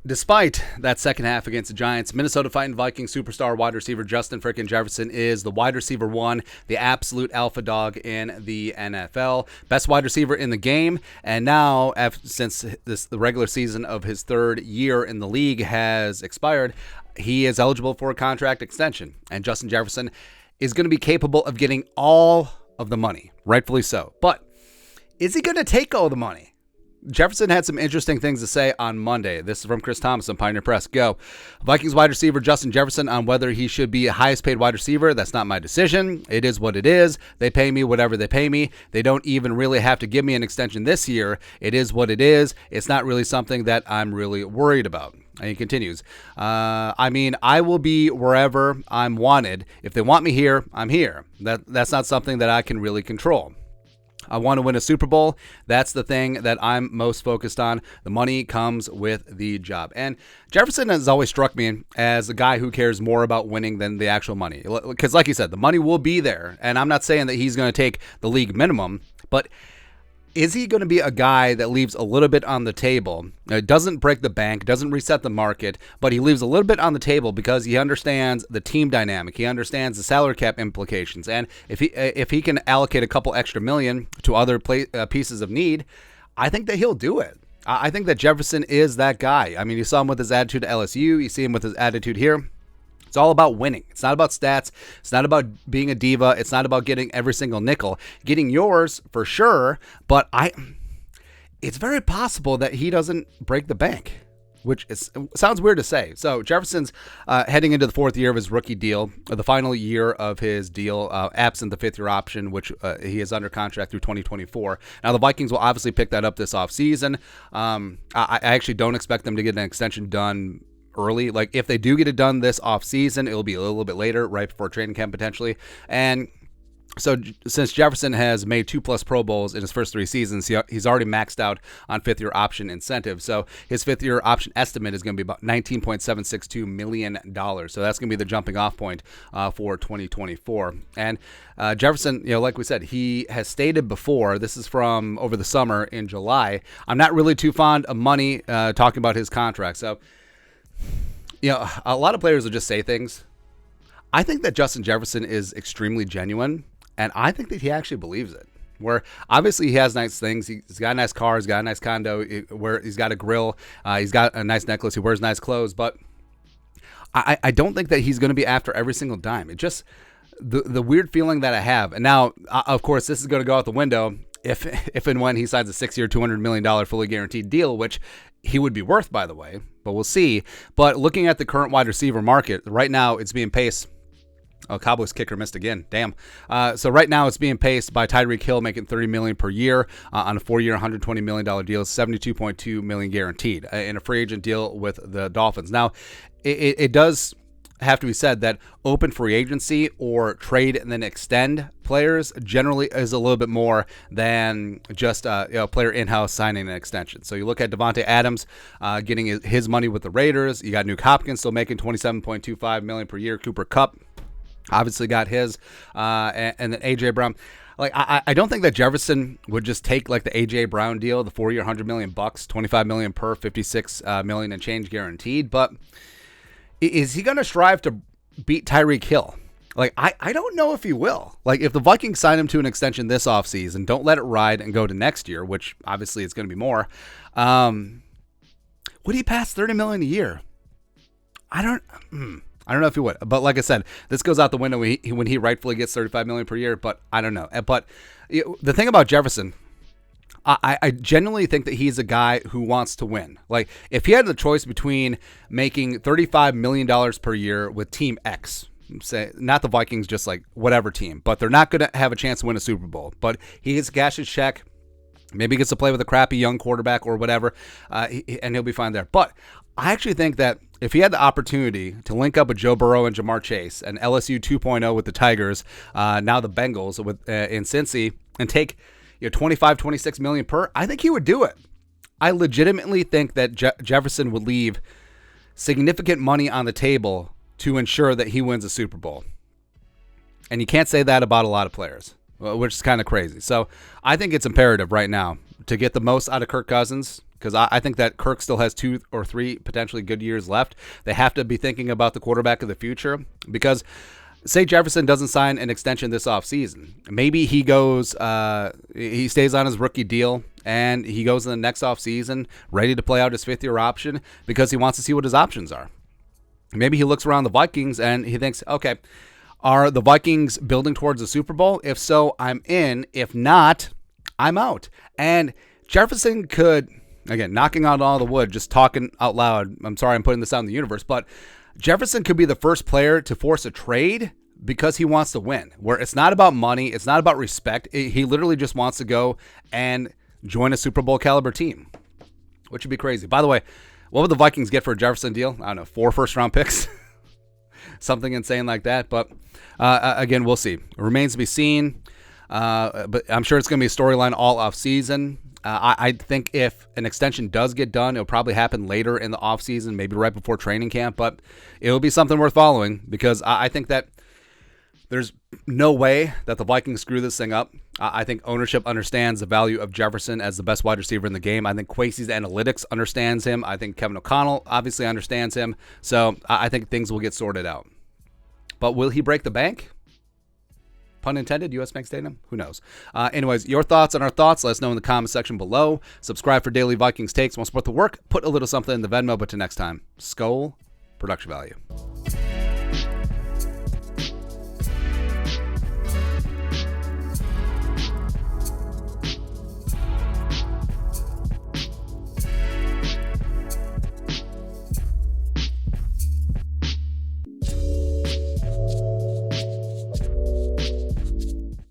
Despite that second half against the Giants, Minnesota Fighting Vikings superstar wide receiver Justin frickin' Jefferson is the wide receiver one, the absolute alpha dog in the NFL. Best wide receiver in the game. And now, since the regular season of his third year in the league has expired, he is eligible for a contract extension. And Justin Jefferson is going to be capable of getting all of the money, rightfully so. But is he going to take all the money? Jefferson had some interesting things to say on Monday. This is from Chris Thomas on Pioneer Press. Go. Vikings wide receiver Justin Jefferson on whether he should be a highest paid wide receiver. That's not my decision. It is what it is. They pay me whatever they pay me. They don't even really have to give me an extension this year. It is what it is. It's not really something that I'm really worried about. And he continues, I will be wherever I'm wanted. If they want me here, I'm here. That's not something that I can really control. I want to win a Super Bowl. That's the thing that I'm most focused on. The money comes with the job. And Jefferson has always struck me as a guy who cares more about winning than the actual money. Because like you said, the money will be there. And I'm not saying that he's going to take the league minimum, but is he going to be a guy that leaves a little bit on the table? Doesn't break the bank, doesn't reset the market, but he leaves a little bit on the table because he understands the team dynamic. He understands the salary cap implications. And if he can allocate a couple extra million to other pieces of need, I think that he'll do it. I think that Jefferson is that guy. I mean, you saw him with his attitude at LSU. You see him with his attitude here. It's all about winning. It's not about stats. It's not about being a diva. It's not about getting every single nickel. Getting yours for sure, but it's very possible that he doesn't break the bank, which sounds weird to say. So Jefferson's heading into the fourth year of his rookie deal, the final year of his deal, absent the fifth-year option, which he is under contract through 2024. Now, the Vikings will obviously pick that up this offseason. I actually don't expect them to get an extension done early. Like, if they do get it done this offseason, it'll be a little bit later, right before training camp potentially. And so since Jefferson has made 2+ Pro Bowls in his first 3 seasons, he's already maxed out on fifth-year option incentive. So his fifth-year option estimate is going to be about $19.762 million. So that's going to be the jumping off point for 2024. And Jefferson, like we said, he has stated before, this is from over the summer in July, I'm not really too fond of money, talking about his contract. So a lot of players will just say things. I think that Justin Jefferson is extremely genuine, and I think that he actually believes it. Where obviously he has nice things. He's got a nice car. He's got a nice condo. Where he's got a grill. He's got a nice necklace. He wears nice clothes. But I don't think that he's going to be after every single dime. It just the weird feeling that I have. And now, of course, this is going to go out the window if and when he signs a 6-year, $200 million fully guaranteed deal, which he would be worth, by the way, but we'll see. But looking at the current wide receiver market, right now it's being paced. Oh, Cowboys kicker missed again. Damn. So right now it's being paced by Tyreek Hill making $30 million per year on a 4-year, $120 million deal, $72.2 million guaranteed in a free agent deal with the Dolphins. Now, it does have to be said that open free agency or trade and then extend players generally is a little bit more than just a player in-house signing an extension. So you look at Devontae Adams getting his money with the Raiders. You got Nuke Hopkins still making $27.25 million per year. Cooper Kupp obviously got his, and then A.J. Brown. Like, I don't think that Jefferson would just take like the A.J. Brown deal, the 4-year, $100 million, $25 million per, $56 million and change guaranteed, but is he going to strive to beat Tyreek Hill? Like, I don't know if he will. Like, if the Vikings sign him to an extension this offseason, don't let it ride and go to next year, which obviously it's going to be more, would he pass $30 million a year? I don't know if he would. But like I said, this goes out the window when he rightfully gets $35 million per year, but I don't know. But the thing about Jefferson, I genuinely think that he's a guy who wants to win. Like, if he had the choice between making $35 million per year with Team X, say not the Vikings, just like whatever team, but they're not going to have a chance to win a Super Bowl, but he gets to cash his check, maybe he gets to play with a crappy young quarterback or whatever, and he'll be fine there. But I actually think that if he had the opportunity to link up with Joe Burrow and Jamar Chase and LSU 2.0 with the Tigers, now the Bengals in Cincy, and take 25, 26 million per, I think he would do it. I legitimately think that Jefferson would leave significant money on the table to ensure that he wins a Super Bowl. And you can't say that about a lot of players, which is kind of crazy. So I think it's imperative right now to get the most out of Kirk Cousins because I think that Kirk still has 2 or 3 potentially good years left. They have to be thinking about the quarterback of the future, because say Jefferson doesn't sign an extension this offseason. Maybe he goes, he stays on his rookie deal, and he goes in the next offseason ready to play out his 5th-year option because he wants to see what his options are. Maybe he looks around the Vikings and he thinks, okay, are the Vikings building towards a Super Bowl? If so, I'm in. If not, I'm out. And Jefferson could, again, knocking on all the wood, just talking out loud. I'm sorry I'm putting this out in the universe, but Jefferson could be the first player to force a trade because he wants to win, where it's not about money, it's not about respect. He literally just wants to go and join a Super Bowl caliber team, which would be crazy. By the way, what would the Vikings get for a Jefferson deal? I don't know, 4 first-round picks? Something insane like that. But again, we'll see. It remains to be seen. But I'm sure it's going to be a storyline all offseason. I think if an extension does get done, it'll probably happen later in the offseason, maybe right before training camp. But it'll be something worth following, because I think that there's no way that the Vikings screw this thing up. I think ownership understands the value of Jefferson as the best wide receiver in the game. I think Kwesi's analytics understands him. I think Kevin O'Connell obviously understands him. So I think things will get sorted out. But will he break the bank? Pun intended, US Bank Stadium? Who knows? Anyways, your thoughts on our thoughts, let us know in the comment section below. Subscribe for daily Vikings takes. Want to support the work? Put a little something in the Venmo. But till next time, Skol, production value.